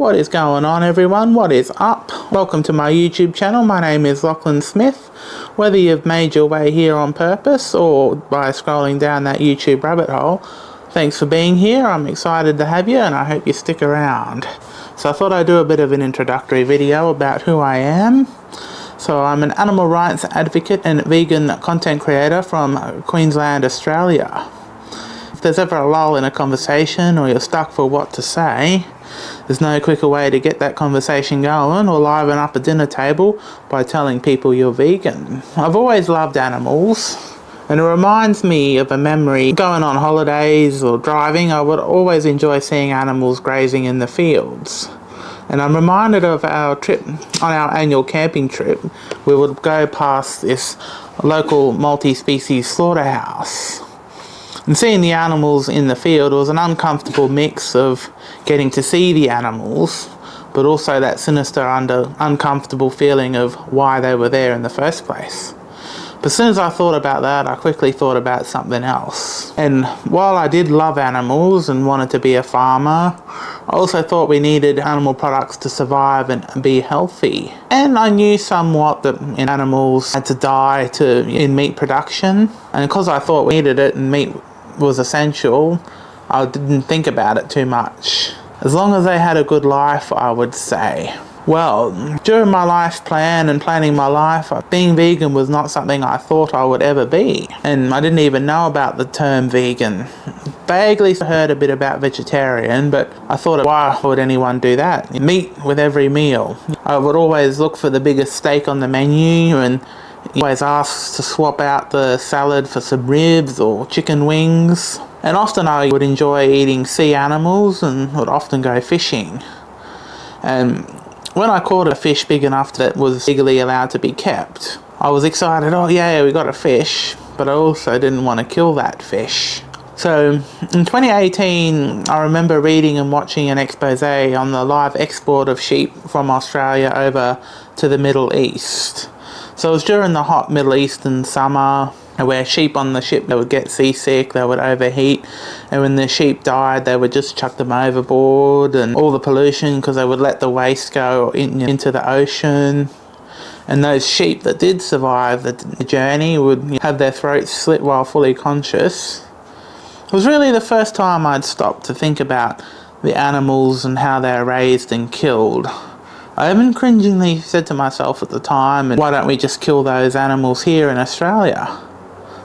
What is going on, everyone? What is up? Welcome to my YouTube channel. My name is Lachlan Smith. Whether you've made your way here on purpose or by scrolling down that YouTube rabbit hole, thanks for being here. I'm excited to have you and I hope you stick around. So I thought I'd do a bit of an introductory video about who I am. So I'm an animal rights advocate and vegan content creator from Queensland, Australia. If there's ever a lull in a conversation or you're stuck for what to say, there's no quicker way to get that conversation going or liven up a dinner table by telling people you're vegan. I've always loved animals, and it reminds me of a memory going on holidays or driving. I would always enjoy seeing animals grazing in the fields. And I'm reminded of our trip, on our annual camping trip, we would go past this local multi-species slaughterhouse. And seeing the animals in the field was an uncomfortable mix of getting to see the animals, but also that sinister, uncomfortable feeling of why they were there in the first place. But as soon as I thought about that, I quickly thought about something else. And while I did love animals and wanted to be a farmer, I also thought we needed animal products to survive and be healthy. And I knew somewhat that animals had to die in meat production. And because I thought we needed it and meat was essential, I didn't think about it too much. As long as they had a good life, I would say. Well, during my life plan and planning my life, being vegan was not something I thought I would ever be. And I didn't even know about the term vegan. Vaguely heard a bit about vegetarian, but I thought, why would anyone do that? Meat with every meal. I would always look for the biggest steak on the menu and always ask to swap out the salad for some ribs or chicken wings. And often I would enjoy eating sea animals and would often go fishing. And when I caught a fish big enough that was legally allowed to be kept, I was excited, oh yeah, we got a fish, but I also didn't want to kill that fish. So in 2018, I remember reading and watching an expose on the live export of sheep from Australia over to the Middle East. So it was during the hot Middle Eastern summer, where sheep on the ship, they would get seasick, they would overheat, and when the sheep died, they would just chuck them overboard, and all the pollution, because they would let the waste go into the ocean. And those sheep that did survive the journey would have their throats slit while fully conscious. It was really the first time I'd stopped to think about the animals and how they're raised and killed. I even cringingly said to myself at the time, why don't we just kill those animals here in Australia?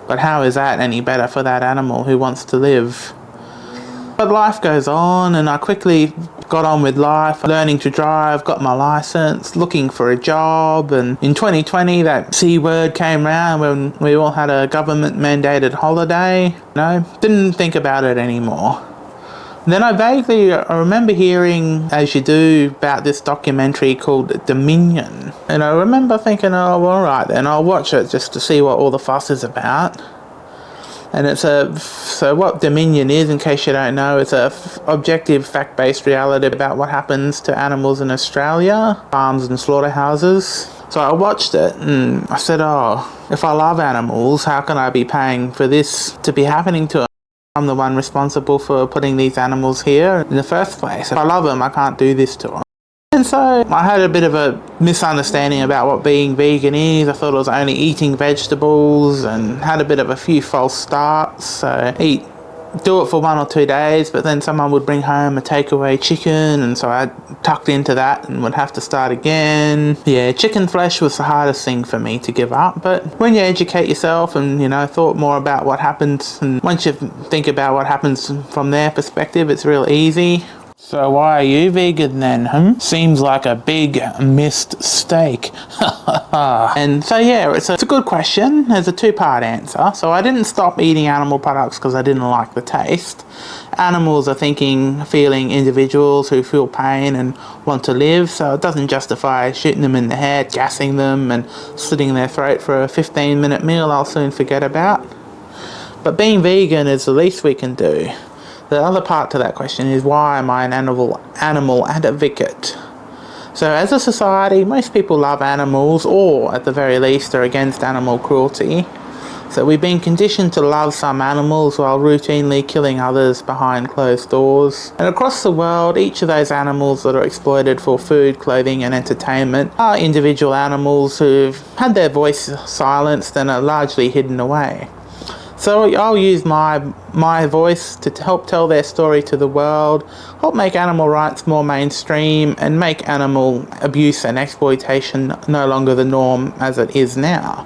But how is that any better for that animal who wants to live? But life goes on, and I quickly got on with life, learning to drive, got my license, looking for a job, and in 2020 that C word came round when we all had a government mandated holiday. Didn't think about it anymore. Then I remember hearing, as you do, about this documentary called Dominion. And I remember thinking, oh, well, alright then, I'll watch it just to see what all the fuss is about. And so what Dominion is, in case you don't know, it's a objective, fact-based reality about what happens to animals in Australia, farms and slaughterhouses. So I watched it and I said, oh, if I love animals, how can I be paying for this to be happening to them? I'm the one responsible for putting these animals here in the first place. If I love them, I can't do this to them. And so I had a bit of a misunderstanding about what being vegan is. I thought it was only eating vegetables and had a bit of a few false starts. So do it for 1 or 2 days, but then someone would bring home a takeaway chicken, and so I tucked into that and would have to start again. Yeah, chicken flesh was the hardest thing for me to give up, but when you educate yourself and, thought more about what happens, and once you think about what happens from their perspective, it's real easy. So why are you vegan then, Seems like a big missed steak. And so yeah, it's a good question. There's a two-part answer. So I didn't stop eating animal products because I didn't like the taste. Animals are feeling individuals who feel pain and want to live, so it doesn't justify shooting them in the head, gassing them and slitting their throat for a 15-minute meal I'll soon forget about. But being vegan is the least we can do. The other part to that question is, why am I an animal advocate? So as a society, most people love animals, or at the very least are against animal cruelty. So we've been conditioned to love some animals while routinely killing others behind closed doors. And across the world, each of those animals that are exploited for food, clothing and entertainment are individual animals who've had their voice silenced and are largely hidden away. So I'll use my voice to help tell their story to the world, help make animal rights more mainstream, and make animal abuse and exploitation no longer the norm as it is now.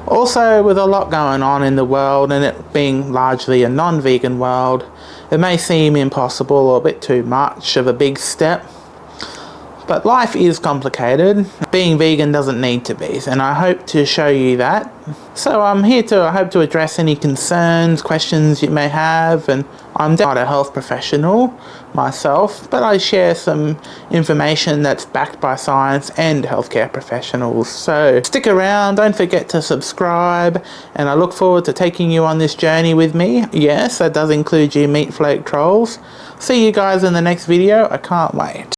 Also, with a lot going on in the world and it being largely a non-vegan world, it may seem impossible or a bit too much of a big step. But life is complicated. Being vegan doesn't need to be, and I hope to show you that. So I'm here I hope to address any concerns, questions you may have, and I'm not a health professional myself, but I share some information that's backed by science and healthcare professionals. So stick around, don't forget to subscribe, and I look forward to taking you on this journey with me. Yes, that does include you meat flake trolls. See you guys in the next video, I can't wait.